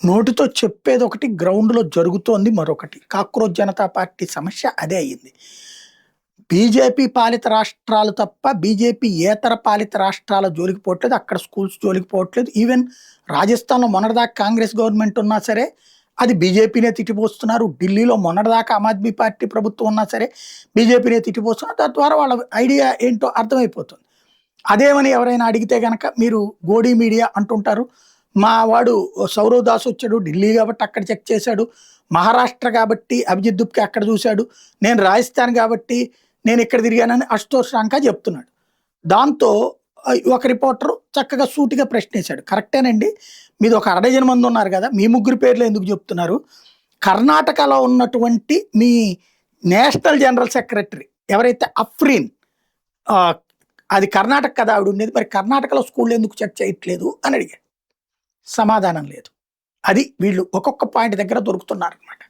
నోటితో చెప్పేది ఒకటి, గ్రౌండ్‌లో జరుగుతోంది మరొకటి. కాక్రోచ్ జనతా పార్టీ సమస్య అదే అయింది. బీజేపీ పాలిత రాష్ట్రాలు తప్ప బీజేపీయేతర పాలిత రాష్ట్రాల జోలికి పోవట్లేదు. అక్కడ స్కూల్స్ జోలికి పోవట్లేదు. ఈవెన్ రాజస్థాన్‌లో మొన్నటిదాకా కాంగ్రెస్ గవర్నమెంట్ ఉన్నా సరే, అది బీజేపీనే తిట్టిపోస్తున్నారు. ఢిల్లీలో మొన్నటిదాకా ఆమ్ ఆద్మీ పార్టీ ప్రభుత్వం ఉన్నా సరే, బీజేపీనే తిట్టిపోస్తున్నారు. తద్వారా వాళ్ళ ఐడియా ఏంటో అర్థమైపోతుంది. అదేమని ఎవరైనా అడిగితే గనక మీరు గోడీ మీడియా అంటుంటారు. మా వాడు సౌరవ్ దాస్ వచ్చాడు ఢిల్లీ కాబట్టి అక్కడ చెక్ చేశాడు. మహారాష్ట్ర కాబట్టి అభిజిత్ దుప్కే అక్కడ చూశాడు. నేను రాజస్థాన్ కాబట్టి నేను ఇక్కడ తిరిగానని అశుతోష్ రాంకా చెప్తున్నాడు. దాంతో ఒక రిపోర్టరు చక్కగా సూటిగా ప్రశ్నించాడు. కరెక్టేనండి, మీది ఒక అరడజన మంది ఉన్నారు కదా, మీ ముగ్గురు పేర్లు ఎందుకు చెప్తున్నారు? కర్ణాటకలో ఉన్నటువంటి మీ నేషనల్ జనరల్ సెక్రటరీ ఎవరైతే అఫ్రీన్, అది కర్ణాటక కదా ఆవిడ ఉండేది, మరి కర్ణాటకలో స్కూల్ ఎందుకు చర్చ చేయట్లేదు అని అడిగాడు. సమాధానం లేదు. అది వీళ్ళు ఒక్కొక్క పాయింట్ దగ్గర దొరుకుతున్నారు అనమాట.